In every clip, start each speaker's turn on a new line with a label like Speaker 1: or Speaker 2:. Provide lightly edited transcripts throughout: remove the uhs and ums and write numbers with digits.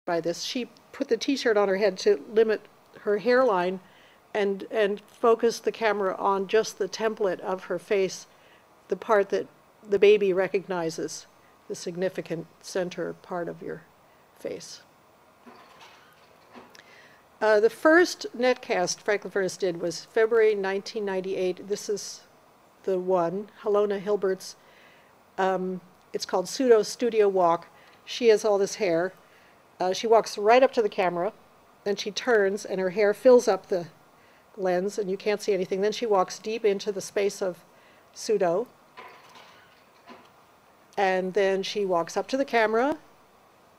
Speaker 1: by this. She put the t-shirt on her head to limit her hairline and focus the camera on just the template of her face, the part that the baby recognizes, the significant center part of your face. The first netcast Franklin Furnace did was February 1998. This is the one, Helena Hilbert's. It's called Pseudo Studio Walk. She has all this hair. She walks right up to the camera, then she turns, and her hair fills up the lens, and you can't see anything. Then she walks deep into the space of Pseudo, and then she walks up to the camera,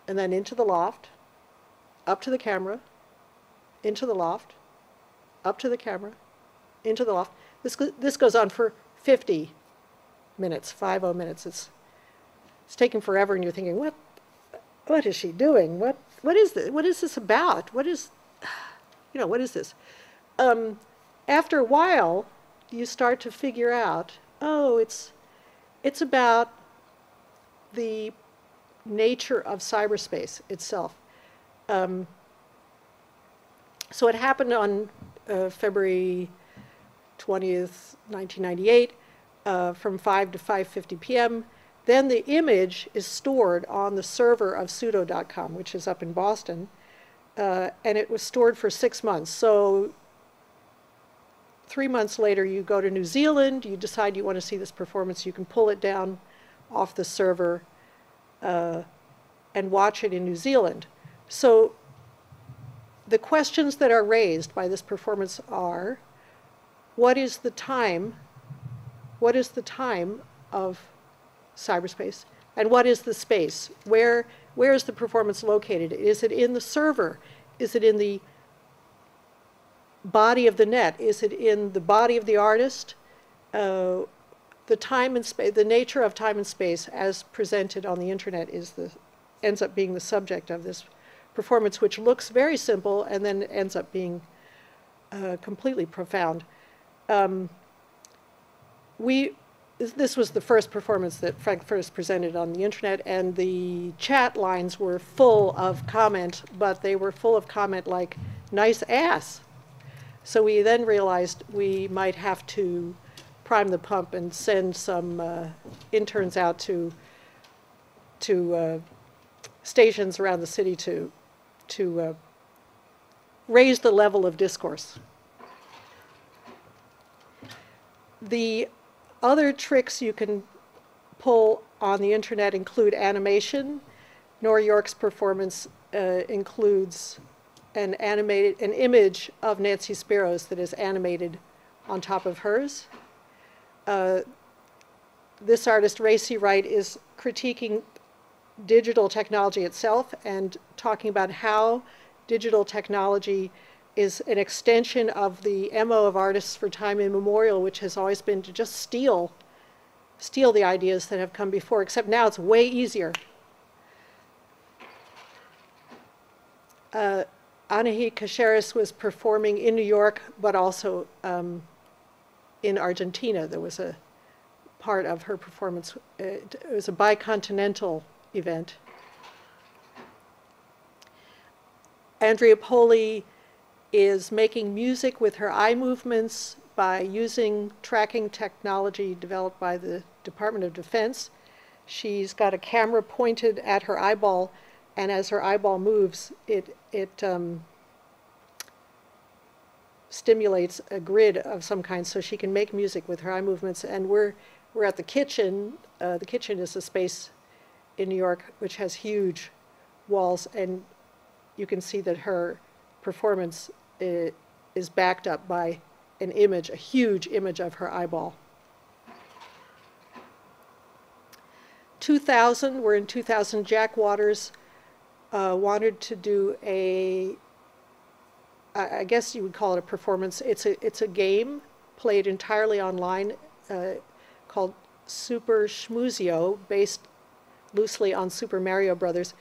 Speaker 1: and then into the loft, up to the camera, into the loft, up to the camera, into the loft. This goes on for 50 minutes, 50 minutes. It's taking forever, and you're thinking, what is she doing? What is this? What is this about? What is this? After a while, you start to figure out, oh, it's about the nature of cyberspace itself. So it happened on February 20th, 1998, from 5 to 5:50 p.m. Then the image is stored on the server of pseudo.com, which is up in Boston, and it was stored for 6 months. So 3 months later, you go to New Zealand, you decide you want to see this performance, you can pull it down off the server and watch it in New Zealand. So the questions that are raised by this performance are, what is the time of cyberspace, and what is the space? Where is the performance located? Is it in the server? Is it in the body of the net? Is it in the body of the artist? The time and space, the nature of time and space as presented on the internet ends up being the subject of this performance, which looks very simple and then ends up being completely profound. This was the first performance that Frank first presented on the internet, and the chat lines were full of comment, but they were full of comment like, nice ass. So we then realized we might have to prime the pump and send some interns out to stations around the city to raise the level of discourse. The other tricks you can pull on the internet include animation. Nora York's performance includes an image of Nancy Spiros that is animated on top of hers. This artist, Racy Wright, is critiquing digital technology itself and talking about how digital technology is an extension of the MO of artists for time immemorial, which has always been to just steal the ideas that have come before, except now it's way easier. Anahi Caceres was performing in New York, but also in Argentina. There was a part of her performance, it was a bicontinental event. Andrea Poli is making music with her eye movements by using tracking technology developed by the Department of Defense. She's got a camera pointed at her eyeball, and as her eyeball moves, it stimulates a grid of some kind so she can make music with her eye movements. And we're at the kitchen. The kitchen is a space in New York which has huge walls, and you can see that her performance is backed up by an image, a huge image of her eyeball. 2000, we're in 2000, Jack Waters wanted to do I guess you would call it a performance. It's a game played entirely online called Super Schmoozio, based loosely on Super Mario Brothers.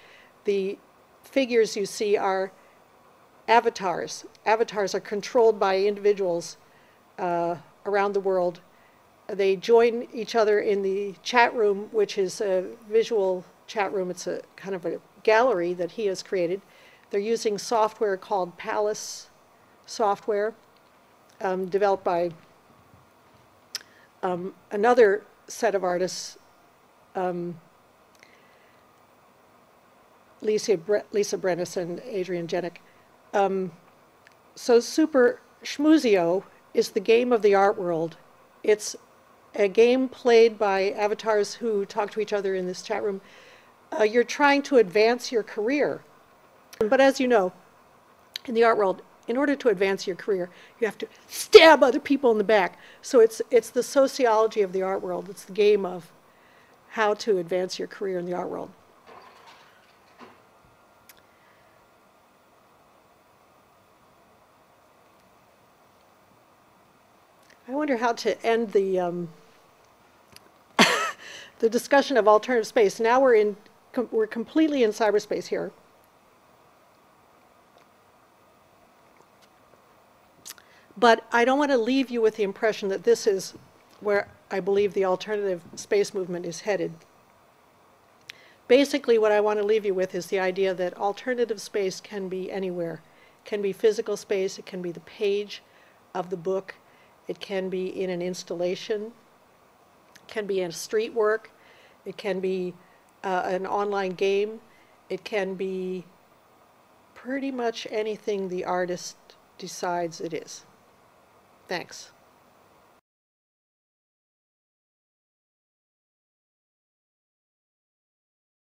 Speaker 1: The figures you see are avatars. Avatars are controlled by individuals around the world. They join each other in the chat room, which is a visual chat room. It's a kind of a gallery that he has created. They're using software called Palace software, developed by another set of artists, Lisa Brennis and Adrian Jenick. So Super Schmoozio is the game of the art world. It's a game played by avatars who talk to each other in this chat room. You're trying to advance your career. But as you know, in the art world, in order to advance your career, you have to stab other people in the back. So it's the sociology of the art world. It's the game of how to advance your career in the art world. I wonder how to end the the discussion of alternative space. Now we're completely in cyberspace here. But I don't want to leave you with the impression that this is where I believe the alternative space movement is headed. Basically, what I want to leave you with is the idea that alternative space can be anywhere. It can be physical space, it can be the page of the book, it can be in an installation, it can be in street work, it can be an online game, it can be pretty much anything the artist decides it is. Thanks.